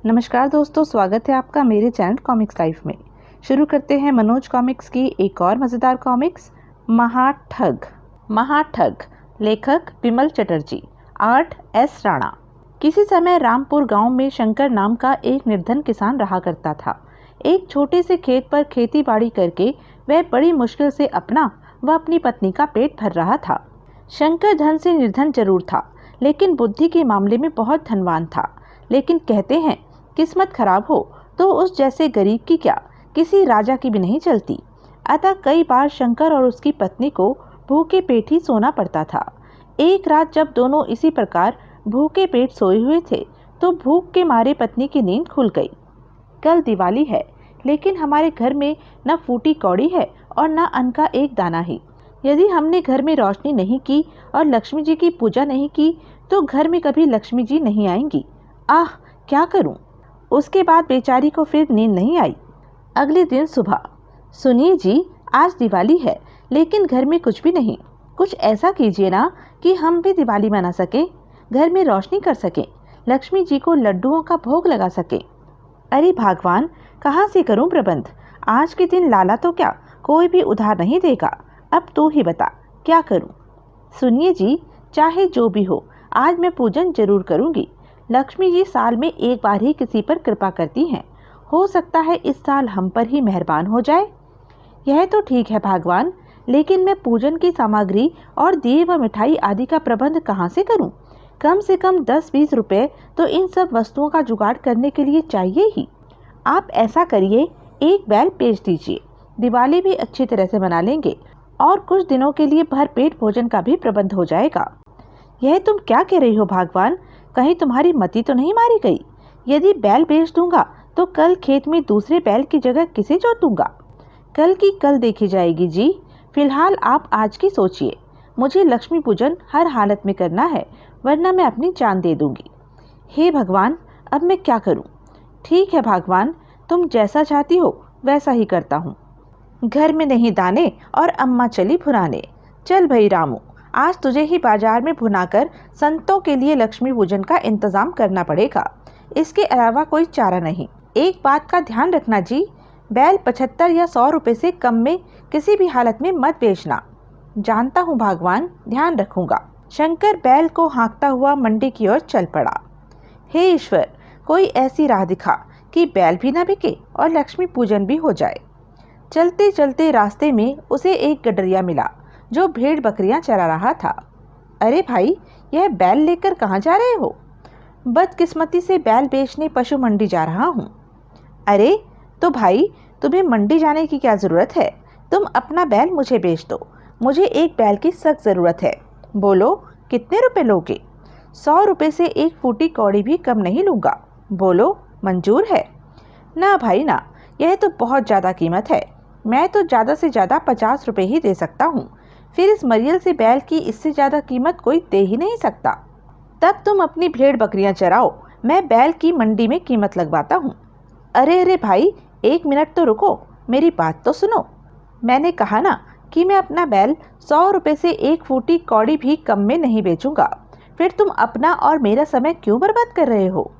नमस्कार दोस्तों, स्वागत है आपका मेरे चैनल कॉमिक्स लाइफ में। शुरू करते हैं मनोज कॉमिक्स की एक और मज़ेदार कॉमिक्स, महाठग। महाठग, लेखक विमल चटर्जी, आर्ट एस राणा। किसी समय रामपुर गांव में शंकर नाम का एक निर्धन किसान रहा करता था। एक छोटे से खेत पर खेती बाड़ी करके वह बड़ी मुश्किल से अपना व अपनी पत्नी का पेट भर रहा था। शंकर धन से निर्धन जरूर था, लेकिन बुद्धि के मामले में बहुत धनवान था। लेकिन कहते हैं किस्मत खराब हो तो उस जैसे गरीब की क्या, किसी राजा की भी नहीं चलती। अतः कई बार शंकर और उसकी पत्नी को भूखे पेट ही सोना पड़ता था। एक रात जब दोनों इसी प्रकार भूखे पेट सोए हुए थे तो भूख के मारे पत्नी की नींद खुल गई। कल दिवाली है, लेकिन हमारे घर में न फूटी कौड़ी है और न अन्न का एक दाना ही। यदि हमने घर में रोशनी नहीं की और लक्ष्मी जी की पूजा नहीं की तो घर में कभी लक्ष्मी जी नहीं आएंगी। आह, क्या करूं। उसके बाद बेचारी को फिर नींद नहीं आई। अगले दिन सुबह, सुनिए जी, आज दिवाली है लेकिन घर में कुछ भी नहीं। कुछ ऐसा कीजिए ना कि हम भी दिवाली मना सकें, घर में रोशनी कर सकें, लक्ष्मी जी को लड्डुओं का भोग लगा सकें। अरे भगवान, कहाँ से करूं प्रबंध। आज के दिन लाला तो क्या, कोई भी उधार नहीं देगा। अब तू ही बता क्या करूं। सुनिए जी, चाहे जो भी हो, आज मैं पूजन जरूर करूंगी। लक्ष्मी जी साल में एक बार ही किसी पर कृपा करती हैं। हो सकता है इस साल हम पर ही मेहरबान हो जाए। यह तो ठीक है भगवान, लेकिन मैं पूजन की सामग्री और दिए व मिठाई आदि का प्रबंध कहाँ से करूं? कम से कम 10-20 रुपए तो इन सब वस्तुओं का जुगाड़ करने के लिए चाहिए ही। आप ऐसा करिए, एक बैल बेच दीजिए, दिवाली भी अच्छी तरह से मना लेंगे और कुछ दिनों के लिए भरपेट भोजन का भी प्रबंध हो जाएगा। यह तुम क्या कह रही हो भगवान, कहीं तुम्हारी मति तो नहीं मारी गई? यदि बैल बेच दूंगा तो कल खेत में दूसरे बैल की जगह किसे जोतूंगा? कल की कल देखी जाएगी जी। फिलहाल आप आज की सोचिए। मुझे लक्ष्मी पूजन हर हालत में करना है, वरना मैं अपनी जान दे दूंगी। हे भगवान, अब मैं क्या करूं? ठीक है भगवान, तुम जैसा चाहती हो वैसा ही करता हूँ। घर में नहीं दाने और अम्मा चली भुनाने। चल भाई रामू, आज तुझे ही बाजार में भुनाकर संतों के लिए लक्ष्मी पूजन का इंतजाम करना पड़ेगा। इसके अलावा कोई चारा नहीं। एक बात का ध्यान रखना जी, बैल 75 या 100 रुपए से कम में किसी भी हालत में मत बेचना। जानता हूँ भगवान, ध्यान रखूंगा। शंकर बैल को हाँकता हुआ मंडी की ओर चल पड़ा। हे ईश्वर, कोई ऐसी राह दिखा कि बैल भी न बिके और लक्ष्मी पूजन भी हो जाए। चलते चलते रास्ते में उसे एक गडरिया मिला जो भेड़ बकरियां चरा रहा था। अरे भाई, यह बैल लेकर कहाँ जा रहे हो? बदकिस्मती से बैल बेचने पशु मंडी जा रहा हूँ। अरे तो भाई, तुम्हें मंडी जाने की क्या ज़रूरत है? तुम अपना बैल मुझे बेच दो। मुझे एक बैल की सख्त ज़रूरत है। बोलो, कितने रुपए लोगे? 100 रुपये से एक फूटी कौड़ी भी कम नहीं लूँगा। बोलो, मंजूर है? ना भाई ना, यह तो बहुत ज़्यादा कीमत है। मैं तो ज़्यादा से ज़्यादा 50 रुपये ही दे सकता हूँ। फिर इस मरियल से बैल की इससे ज़्यादा कीमत कोई दे ही नहीं सकता। तब तुम अपनी भेड़ बकरियां चराओ, मैं बैल की मंडी में कीमत लगवाता हूँ। अरे अरे भाई, एक मिनट तो रुको, मेरी बात तो सुनो। मैंने कहा ना कि मैं अपना बैल 100 रुपये से एक फूटी कौड़ी भी कम में नहीं बेचूंगा। फिर तुम अपना और मेरा समय क्यों बर्बाद कर रहे हो?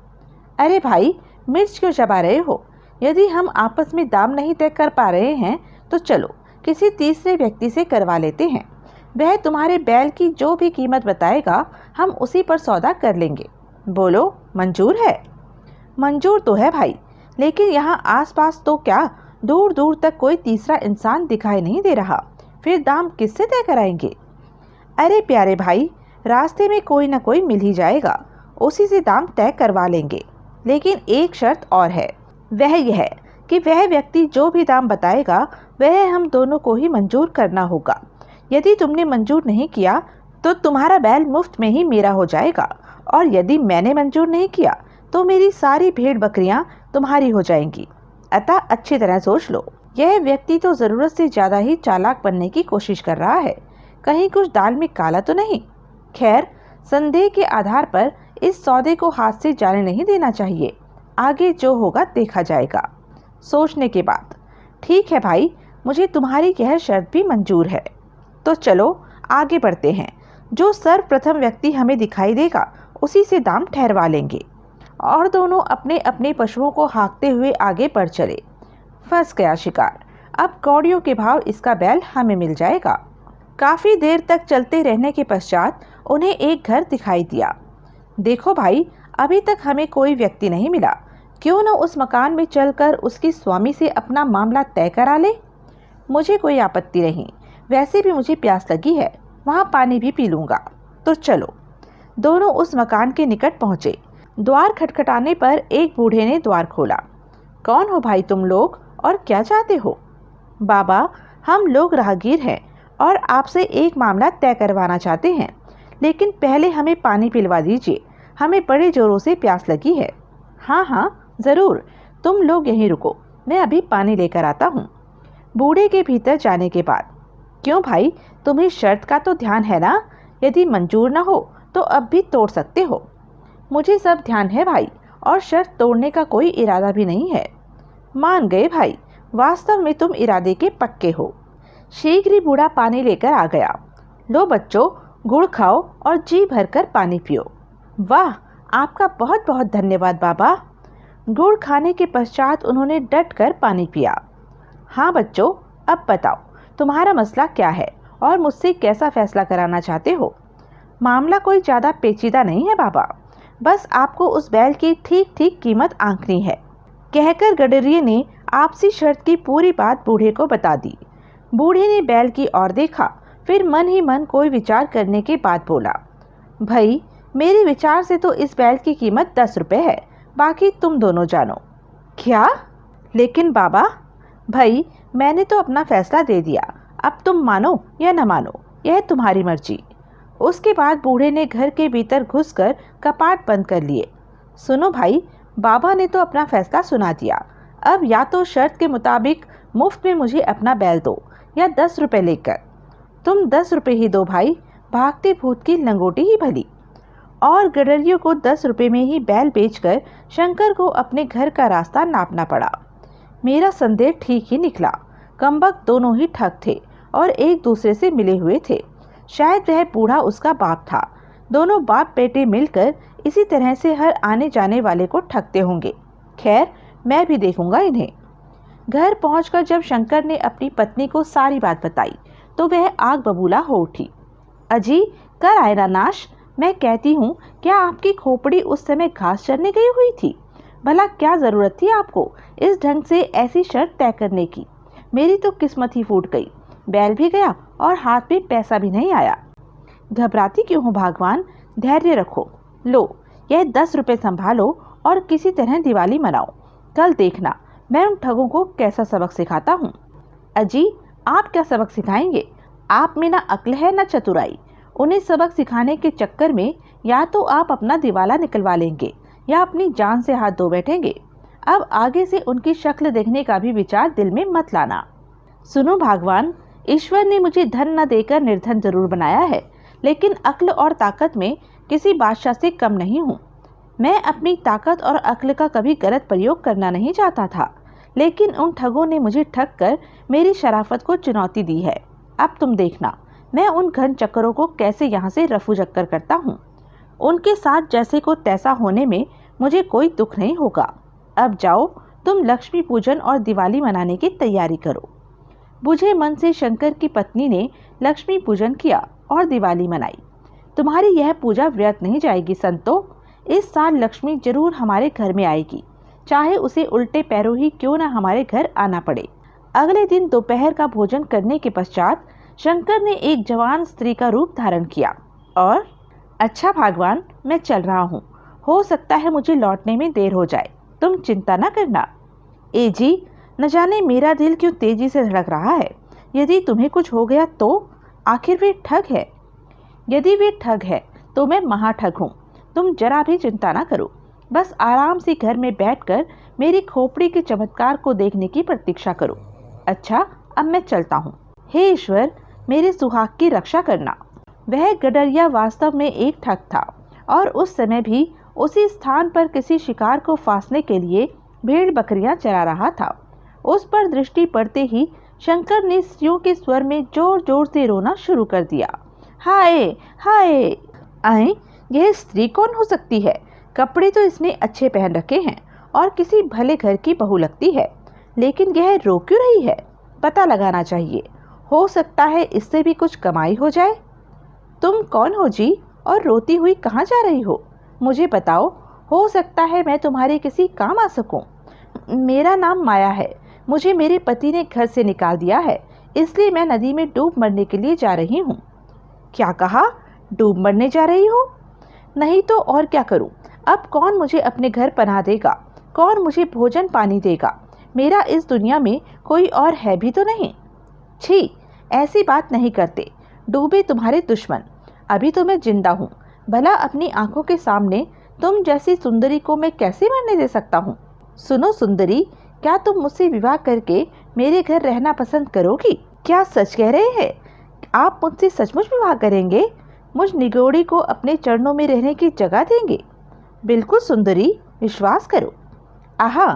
अरे भाई, मिर्च क्यों चबा रहे हो? यदि हम आपस में दाम नहीं तय कर पा रहे हैं तो चलो किसी तीसरे व्यक्ति से करवा लेते हैं। वह तुम्हारे बैल की जो भी कीमत बताएगा हम उसी पर सौदा कर लेंगे। बोलो, मंजूर है? मंजूर तो है भाई, लेकिन यहाँ आसपास तो क्या, दूर दूर तक कोई तीसरा इंसान दिखाई नहीं दे रहा। फिर दाम किससे तय कराएंगे? अरे प्यारे भाई, रास्ते में कोई ना कोई मिल ही जाएगा, उसी से दाम तय करवा लेंगे। लेकिन एक शर्त और है, वह यह है कि वह व्यक्ति जो भी दाम बताएगा वह हम दोनों को ही मंजूर करना होगा। यदि तुमने मंजूर नहीं किया तो तुम्हारा बैल मुफ्त में ही मेरा हो जाएगा, और यदि मैंने मंजूर नहीं किया तो मेरी सारी भेड़ बकरियां तुम्हारी हो जाएंगी। अतः अच्छी तरह सोच लो। यह व्यक्ति तो ज़रूरत से ज़्यादा ही चालाक बनने की कोशिश कर रहा है। कहीं कुछ दाल में काला तो नहीं? खैर, संदेह के आधार पर इस सौदे को हाथ से जाने नहीं देना चाहिए। आगे जो होगा देखा जाएगा। सोचने के बाद, ठीक है भाई, मुझे तुम्हारी यह शर्त भी मंजूर है। तो चलो आगे बढ़ते हैं। जो सर्वप्रथम व्यक्ति हमें दिखाई देगा उसी से दाम ठहरवा लेंगे। और दोनों अपने अपने पशुओं को हाँकते हुए आगे बढ़ चले। फंस गया शिकार, अब कौड़ियों के भाव इसका बैल हमें मिल जाएगा। काफी देर तक चलते रहने के पश्चात उन्हें एक घर दिखाई दिया। देखो भाई, अभी तक हमें कोई व्यक्ति नहीं मिला, क्यों न उस मकान में चलकर उसकी स्वामी से अपना मामला तय करा ले। मुझे कोई आपत्ति नहीं, वैसे भी मुझे प्यास लगी है, वहाँ पानी भी पी लूँगा। तो चलो। दोनों उस मकान के निकट पहुँचे। द्वार खटखटाने पर एक बूढ़े ने द्वार खोला। कौन हो भाई तुम लोग और क्या चाहते हो? बाबा, हम लोग राहगीर हैं और आपसे एक मामला तय करवाना चाहते हैं, लेकिन पहले हमें पानी पिलवा दीजिए, हमें बड़े जोरों से प्यास लगी है। हाँ हाँ ज़रूर, तुम लोग यहीं रुको, मैं अभी पानी लेकर आता हूँ। बूढ़े के भीतर जाने के बाद, क्यों भाई, तुम्हें शर्त का तो ध्यान है ना? यदि मंजूर न हो तो अब भी तोड़ सकते हो। मुझे सब ध्यान है भाई, और शर्त तोड़ने का कोई इरादा भी नहीं है। मान गए भाई, वास्तव में तुम इरादे के पक्के हो। शीघ्र ही बूढ़ा पानी लेकर आ गया। लो बच्चों, गुड़ खाओ और जी भरकर पानी पियो। वाह, आपका बहुत बहुत धन्यवाद बाबा। गुड़ खाने के पश्चात उन्होंने डट कर पानी पिया। हाँ बच्चों, अब बताओ तुम्हारा मसला क्या है और मुझसे कैसा फैसला कराना चाहते हो? मामला कोई ज़्यादा पेचीदा नहीं है बाबा, बस आपको उस बैल की ठीक ठीक कीमत आंकनी है। कहकर गडरिये ने आपसी शर्त की पूरी बात बूढ़े को बता दी। बूढ़े ने बैल की ओर देखा, फिर मन ही मन कोई विचार करने के बाद बोला, भाई मेरे विचार से तो इस बैल की कीमत 10 रुपये है, बाकी तुम दोनों जानो। क्या? लेकिन बाबा, भाई मैंने तो अपना फैसला दे दिया, अब तुम मानो या न मानो, यह तुम्हारी मर्जी। उसके बाद बूढ़े ने घर के भीतर घुसकर कपाट बंद कर लिए। सुनो भाई, बाबा ने तो अपना फैसला सुना दिया, अब या तो शर्त के मुताबिक मुफ्त में मुझे अपना बैल दो या 10 रुपये लेकर। तुम 10 रुपये ही दो भाई, भागते भूत की लंगोटी ही भली। और गडरियों को 10 रुपये में ही बैल बेचकर शंकर को अपने घर का रास्ता नापना पड़ा। मेरा संदेह ठीक ही निकला। कमबख्त दोनों ही ठग थे और एक दूसरे से मिले हुए थे। शायद वह बूढ़ा उसका बाप था। दोनों बाप बेटे मिलकर इसी तरह से हर आने जाने वाले को ठगते होंगे। खैर, मैं भी देखूंगा इन्हें। घर पहुंचकर जब शंकर ने अपनी पत्नी को सारी बात बताई तो वह आग बबूला हो उठी। अजी, कर आए ना नाश। मैं कहती हूँ, क्या आपकी खोपड़ी उस समय घास चरने गई हुई थी? भला क्या ज़रूरत थी आपको इस ढंग से ऐसी शर्त तय करने की? मेरी तो किस्मत ही फूट गई, बैल भी गया और हाथ में पैसा भी नहीं आया। घबराती क्यों हो भगवान, धैर्य रखो। लो, यह 10 रुपये संभालो और किसी तरह दिवाली मनाओ। कल देखना मैं उन ठगों को कैसा सबक सिखाता हूँ। अजी, आप क्या सबक सिखाएंगे? आप में ना अक्ल है ना चतुराई। उन्हें सबक सिखाने के चक्कर में या तो आप अपना दिवाला निकलवा लेंगे या अपनी जान से हाथ धो बैठेंगे। अब आगे से उनकी शक्ल देखने का भी विचार दिल में मत लाना। सुनो भगवान, ईश्वर ने मुझे धन न देकर निर्धन जरूर बनाया है, लेकिन अक्ल और ताकत में किसी बादशाह से कम नहीं हूँ। मैं अपनी ताकत और अक्ल का कभी गलत प्रयोग करना नहीं चाहता था, लेकिन उन ठगों ने मुझे ठग कर मेरी शराफत को चुनौती दी है। अब तुम देखना मैं उन घन चक्करों को कैसे यहाँ से रफू चक्कर करता हूँ। उनके साथ जैसे को तैसा होने में मुझे कोई दुख नहीं होगा। अब जाओ, तुम लक्ष्मी पूजन और दिवाली मनाने की तैयारी करो। बुझे मन से शंकर की पत्नी ने लक्ष्मी पूजन किया और दिवाली मनाई। तुम्हारी यह पूजा व्यर्थ नहीं जाएगी संतो। इस साल लक्ष्मी जरूर हमारे घर में आएगी, चाहे उसे उल्टे पैरों ही क्यों न हमारे घर आना पड़े। अगले दिन दोपहर का भोजन करने के पश्चात शंकर ने एक जवान स्त्री का रूप धारण किया और, अच्छा भगवान, मैं चल रहा हूँ, हो सकता है मुझे लौटने में देर हो जाए, तुम चिंता न करना। ए जी, न जाने मेरा दिल क्यों तेजी से धड़क रहा है। यदि तुम्हें कुछ हो गया तो? आखिर वे ठग है। यदि वे ठग है तो मैं महाठग हूँ। तुम जरा भी चिंता ना करो, बस आराम से घर में बैठकर मेरी खोपड़ी के चमत्कार को देखने की प्रतीक्षा करो। अच्छा, अब मैं चलता हूँ। हे ईश्वर, मेरे सुहाग की रक्षा करना। वह गडरिया वास्तव में एक ठग था और उस समय भी उसी स्थान पर किसी शिकार को फांसने के लिए भेड़ बकरियां चरा रहा था। उस पर दृष्टि पड़ते ही शंकर ने स्त्रियों के स्वर में जोर जोर से रोना शुरू कर दिया। हाय हाय! आए, यह स्त्री कौन हो सकती है? कपड़े तो इसने अच्छे पहन रखे हैं और किसी भले घर की बहू लगती है, लेकिन यह रो क्यों रही है? पता लगाना चाहिए, हो सकता है इससे भी कुछ कमाई हो जाए। तुम कौन हो जी, और रोती हुई कहाँ जा रही हो? मुझे बताओ, हो सकता है मैं तुम्हारे किसी काम आ सकूं। मेरा नाम माया है। मुझे मेरे पति ने घर से निकाल दिया है, इसलिए मैं नदी में डूब मरने के लिए जा रही हूँ। क्या कहा? डूब मरने जा रही हो? नहीं तो और क्या करूँ? अब कौन मुझे अपने घर पनाह देगा? कौन मुझे भोजन पानी देगा? मेरा इस दुनिया में कोई और है भी तो नहीं। छी, ऐसी बात नहीं करते। डूबे तुम्हारे दुश्मन। अभी तो मैं जिंदा हूँ। भला अपनी आंखों के सामने तुम जैसी सुंदरी को मैं कैसे मरने दे सकता हूँ? सुनो सुंदरी, क्या तुम मुझसे विवाह करके मेरे घर रहना पसंद करोगी? क्या सच कह रहे हैं? आप मुझसे सचमुच विवाह करेंगे? मुझ निगोड़ी को अपने चरणों में रहने की जगह देंगे? बिल्कुल सुंदरी, विश्वास करो। आहा,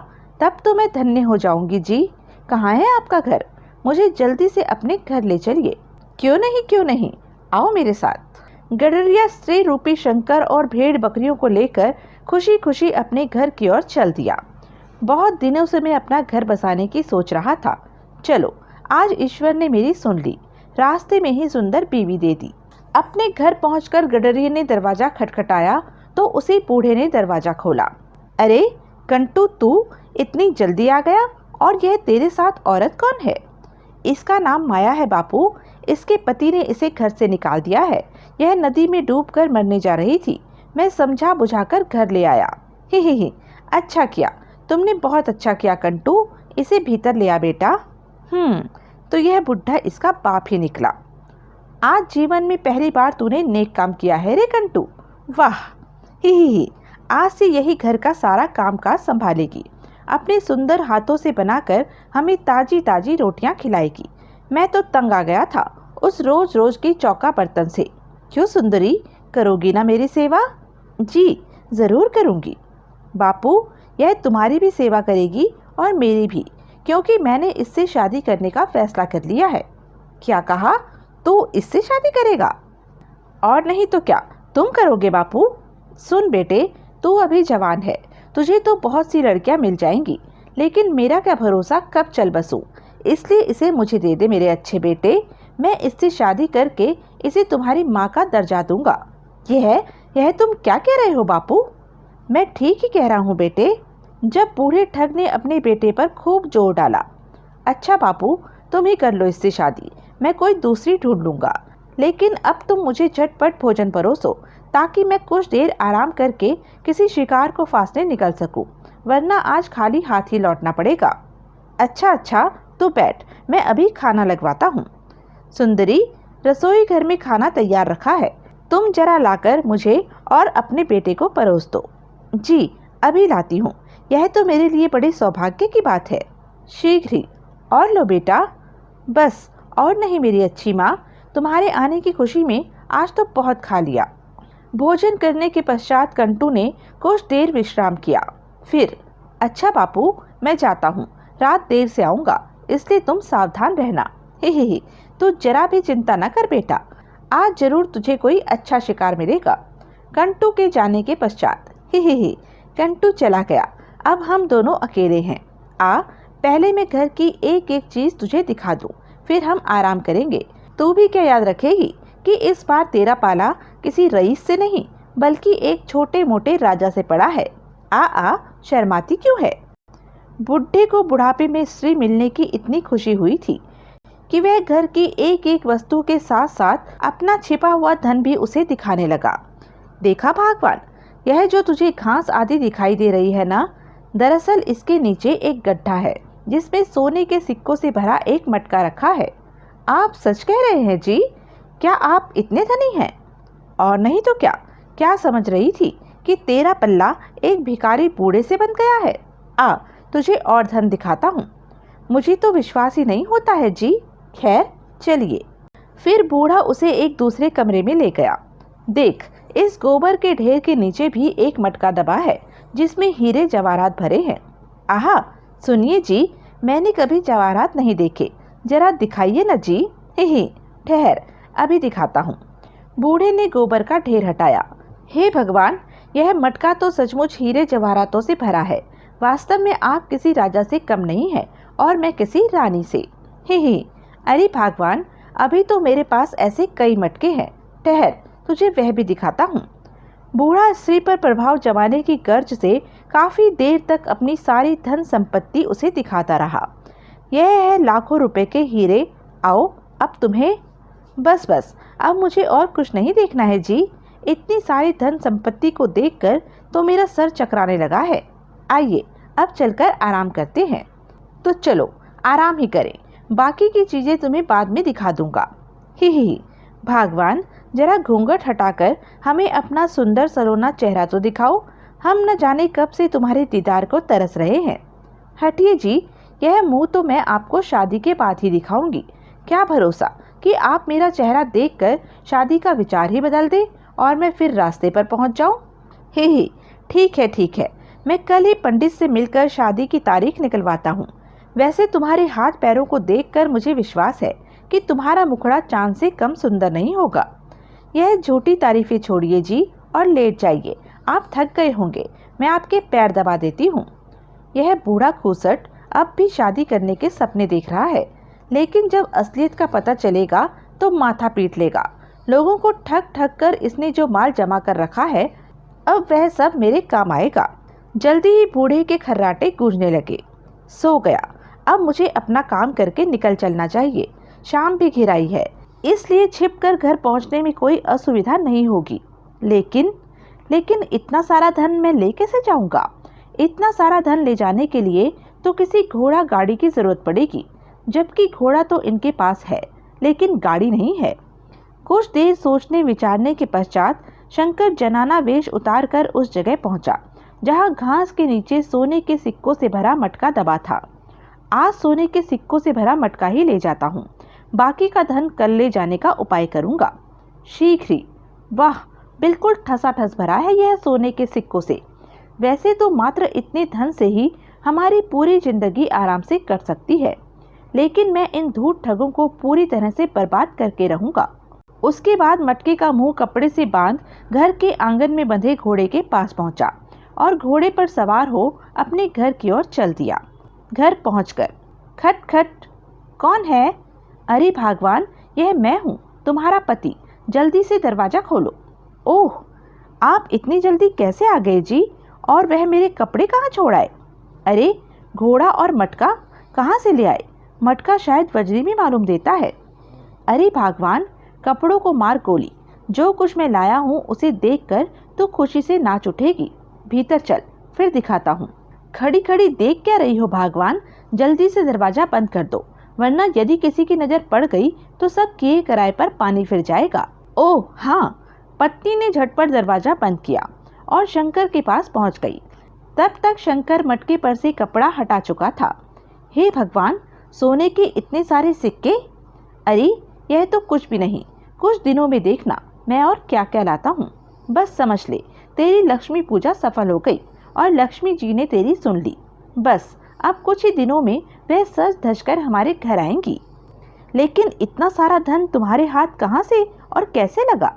तब तो मैं धन्य हो जाऊंगी जी। कहाँ है आपका घर? मुझे जल्दी से अपने घर ले चलिए। क्यों नहीं, क्यों नहीं, आओ मेरे साथ। गडरिया स्त्री रूपी शंकर और भेड़ बकरियों को लेकर खुशी खुशी अपने घर की ओर चल दिया। बहुत दिनों से मैं अपना घर बसाने की सोच रहा था। चलो, आज ईश्वर ने मेरी सुन ली। रास्ते में ही सुंदर बीवी दे दी। अपने घर पहुंचकर गडरिया ने दरवाजा खटखटाया तो उसी बूढ़े ने दरवाजा खोला। अरे कंटू, तू इतनी जल्दी आ गया? और यह तेरे साथ औरत कौन है? इसका नाम माया है बापू। इसके पति ने इसे घर से निकाल दिया है। यह नदी में डूबकर मरने जा रही थी। मैं समझा बुझाकर घर ले आया। ही, अच्छा किया, तुमने बहुत अच्छा किया कंटू। इसे भीतर ले आ बेटा। तो यह बुढ़ा इसका बाप ही निकला। आज जीवन में पहली बार तूने नेक काम किया है रे कंटू। वाह, ही, आज से यही घर का सारा कामकाज संभालेगी। अपने सुंदर हाथों से बनाकर हमें ताजी ताजी रोटियां खिलाएगी। मैं तो तंग आ गया था उस रोज रोज की चौका बर्तन से। क्यों सुंदरी, करोगी ना मेरी सेवा? जी जरूर करूंगी बापू। यह तुम्हारी भी सेवा करेगी और मेरी भी, क्योंकि मैंने इससे शादी करने का फैसला कर लिया है। क्या कहा? तू इससे शादी करेगा? और नहीं तो क्या, तुम करोगे बापू? सुन बेटे, तू अभी जवान है, तुझे तो बहुत सी लड़कियां मिल जाएंगी, लेकिन मेरा क्या भरोसा कब चल बसूं। इसलिए इसे मुझे दे दे मेरे अच्छे बेटे। मैं इससे शादी करके इसे तुम्हारी माँ का दर्जा दूंगा। यह तुम क्या कह रहे हो बापू? मैं ठीक ही कह रहा हूँ बेटे। जब बूढ़े ठग ने अपने बेटे पर खूब जोर डाला। अच्छा बापू, तुम ही कर लो इससे शादी, मैं कोई दूसरी ढूंढ लूंगा। लेकिन अब तुम मुझे झटपट भोजन परोसो, ताकि मैं कुछ देर आराम करके किसी शिकार को फांसने निकल सकूं, वरना आज खाली हाथ ही लौटना पड़ेगा। अच्छा, तू बैठ, मैं अभी खाना लगवाता हूँ। सुंदरी, रसोई घर में खाना तैयार रखा है, तुम जरा लाकर मुझे और अपने बेटे को परोस दो। जी अभी लाती हूँ। यह तो मेरे लिए बड़े सौभाग्य की बात है। शीघ्र ही। और लो बेटा। बस और नहीं मेरी अच्छी माँ, तुम्हारे आने की खुशी में आज तो बहुत खा लिया। भोजन करने के पश्चात कंटू ने कुछ देर विश्राम किया। फिर, अच्छा बापू, मैं जाता हूँ, रात देर से आऊँगा, इसलिए तुम सावधान रहना। ही, तू जरा भी चिंता न कर बेटा, आज जरूर तुझे कोई अच्छा शिकार मिलेगा। कंटू के जाने के पश्चात ही, कंटू चला गया। अब हम दोनों अकेले हैं। पहले मैं घर की एक एक चीज तुझे दिखा दूं, फिर हम आराम करेंगे। तू भी क्या याद रखेगी कि इस बार तेरा पाला किसी रईस से नहीं, बल्कि एक छोटे मोटे राजा से पड़ा है। शर्माती क्यों है? बुढ़े को बुढ़ापे में स्त्री मिलने की इतनी खुशी हुई थी कि वह घर की एक एक वस्तु के साथ साथ अपना छिपा हुआ धन भी उसे दिखाने लगा। देखा भागवान, यह जो तुझे घास आदि दिखाई दे रही है ना, दरअसल इसके नीचे एक गड्ढा है जिसमें सोने के सिक्कों से भरा एक मटका रखा है। आप सच कह रहे हैं जी? क्या आप इतने धनी हैं? और नहीं तो क्या समझ रही थी कि तेरा पल्ला एक भिखारी बूढ़े से बन गया है? तुझे और धन दिखाता हूँ। मुझे तो विश्वास ही नहीं होता है जी। खैर चलिए। फिर बूढ़ा उसे एक दूसरे कमरे में ले गया। देख, इस गोबर के ढेर के नीचे भी एक मटका दबा है जिसमें हीरे जवाहरात भरे हैं। सुनिए जी, मैंने कभी जवाहरात नहीं देखे, जरा दिखाइए न जी। ठहर, अभी दिखाता हूँ। बूढ़े ने गोबर का ढेर हटाया। हे भगवान, यह मटका तो सचमुच हीरे जवाहरातों से भरा है। वास्तव में आप किसी राजा से कम नहीं है और मैं किसी रानी से। ही। अरे भगवान, अभी तो मेरे पास ऐसे कई मटके हैं। ठहर, तुझे वह भी दिखाता हूँ। बूढ़ा स्त्री पर प्रभाव जमाने की गर्ज से काफी देर तक अपनी सारी धन संपत्ति उसे दिखाता रहा। यह है लाखों रुपए के हीरे। आओ, अब तुम्हें बस, अब मुझे और कुछ नहीं देखना है जी। इतनी सारी धन संपत्ति को देखकर तो मेरा सर चकराने लगा है। आइए, अब चलकर आराम करते हैं। तो चलो आराम ही करें, बाकी की चीजें तुम्हें बाद में दिखा दूंगा। ही। भगवान, जरा घूंघट हटाकर हमें अपना सुंदर सलोना चेहरा तो दिखाओ। हम न जाने कब से तुम्हारे दीदार को तरस रहे हैं। हटिए जी, यह मुंह तो मैं आपको शादी के बाद ही दिखाऊंगी। क्या भरोसा कि आप मेरा चेहरा देखकर शादी का विचार ही बदल दे और मैं फिर रास्ते पर पहुंच जाऊं। ही। ठीक है, मैं कल ही पंडित से मिलकर शादी की तारीख निकलवाता हूँ। वैसे तुम्हारे हाथ पैरों को देखकर मुझे विश्वास है कि तुम्हारा मुखड़ा चांद से कम सुंदर नहीं होगा। यह झूठी तारीफें छोड़िए जी और लेट जाइए। आप थक गए होंगे, मैं आपके पैर दबा देती हूँ। यह बूढ़ा खूसट अब भी शादी करने के सपने देख रहा है, लेकिन जब असलियत का पता चलेगा तो माथा पीट लेगा। लोगों को ठग कर इसने जो माल जमा कर रखा है, अब वह सब मेरे काम आएगा। जल्दी ही बूढ़े के खर्राटे गूंजने लगे। सो गया। अब मुझे अपना काम करके निकल चलना चाहिए। शाम भी घिर आई है, इसलिए छिपकर घर पहुंचने में कोई असुविधा नहीं होगी। लेकिन इतना सारा धन मैं ले कैसे जाऊंगा? इतना सारा धन ले जाने के लिए तो किसी घोड़ा गाड़ी की जरूरत पड़ेगी, जबकि घोड़ा तो इनके पास है लेकिन गाड़ी नहीं है। कुछ देर सोचने विचारने के पश्चात शंकर जनाना वेश उतार कर उस जगह पहुंचा जहां घास के नीचे सोने के सिक्कों से भरा मटका दबा था। आज सोने के सिक्कों से भरा मटका ही ले जाता हूँ, बाकी का धन कल ले जाने का उपाय करूंगा शीघ्र ही। वाह, बिल्कुल ठसाठस भरा है यह सोने के सिक्कों से। वैसे तो मात्र इतने धन से ही हमारी पूरी जिंदगी आराम से कट सकती है, लेकिन मैं इन धूर्त ठगों को पूरी तरह से बर्बाद करके रहूंगा। उसके बाद मटके का मुंह कपड़े से बांध घर के आंगन में बंधे घोड़े के पास पहुंचा और घोड़े पर सवार हो अपने घर की ओर चल दिया। घर पहुंचकर खट खट, कौन है? अरे भगवान, यह मैं हूँ, तुम्हारा पति। जल्दी से दरवाजा खोलो। ओह, आप इतनी जल्दी कैसे आ गए जी? और वह मेरे कपड़े कहाँ छोड़ आए? अरे, घोड़ा और मटका कहाँ से ले आए? मटका शायद वज्री में मालूम देता है। अरे भगवान, कपड़ों को मार गोली। जो कुछ मैं लाया हूँ उसे देखकर तो खुशी से नाच उठेगी। भीतर चल, फिर दिखाता हूँ। खड़ी खड़ी देख क्या रही हो भगवान? जल्दी से दरवाजा बंद कर दो, वरना यदि किसी की नजर पड़ गई तो सब किए कराए पर पानी फिर जाएगा। ओह हाँ, पत्नी ने झटपट दरवाजा बंद किया और शंकर के पास पहुंच गई। तब तक शंकर मटके पर से कपड़ा हटा चुका था। हे भगवान, सोने के इतने सारे सिक्के! अरे, यह तो कुछ भी नहीं। कुछ दिनों में देखना मैं और क्या क्या लाता हूँ। बस समझ ले, तेरी लक्ष्मी पूजा सफल हो गई और लक्ष्मी जी ने तेरी सुन ली। बस अब कुछ ही दिनों में वह सज धज कर हमारे घर आएंगी। लेकिन इतना सारा धन तुम्हारे हाथ कहाँ से और कैसे लगा?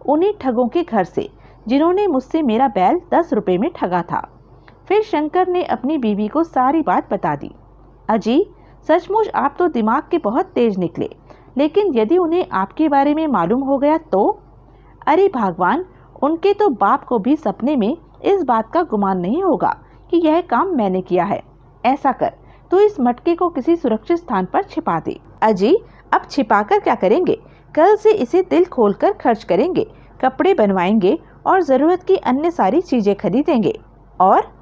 उन्हीं ठगों के घर से, जिन्होंने मुझसे मेरा बैल 10 रुपए में ठगा था। फिर शंकर ने अपनी बीवी को सारी बात बता दी। अजी, सचमुच आप तो दिमाग के बहुत तेज निकले, लेकिन यदि उन्हें आपके बारे में मालूम हो गया तो? अरे भगवान, उनके तो बाप को भी सपने में इस बात का गुमान नहीं होगा कि यह काम मैंने किया है। ऐसा कर, तो इस मटके को किसी सुरक्षित स्थान पर छिपा दे। अजी, अब छिपाकर क्या करेंगे? कल से इसे दिल खोलकर खर्च करेंगे, कपड़े बनवाएंगे और जरूरत की अन्य सारी चीजें खरीदेंगे। और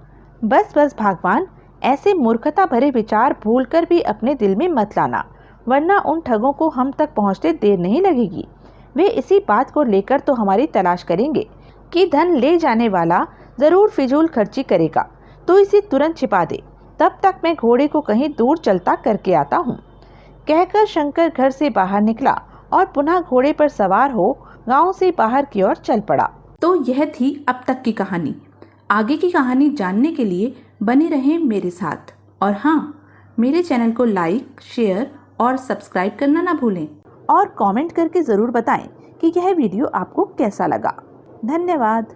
बस भगवान, ऐसे मूर्खता भरे विचार भूलकर भी अपने दिल में मत लाना, वरना उन ठगों को हम तक पहुंचते देर नहीं लगेगी। वे इसी बात को लेकर तो हमारी तलाश करेंगे कि धन ले जाने वाला जरूर फिजूल खर्ची करेगा, तो इसे तुरंत छिपा दे। तब तक मैं घोड़े को कहीं दूर चलता करके आता हूँ। कहकर शंकर घर से बाहर निकला और पुनः घोड़े पर सवार हो गांव से बाहर की ओर चल पड़ा। तो यह थी अब तक की कहानी। आगे की कहानी जानने के लिए बने रहें मेरे साथ। और हाँ, मेरे चैनल को लाइक, शेयर और सब्सक्राइब करना ना भूलें। और कमेंट करके ज़रूर बताएं कि यह वीडियो आपको कैसा लगा। धन्यवाद।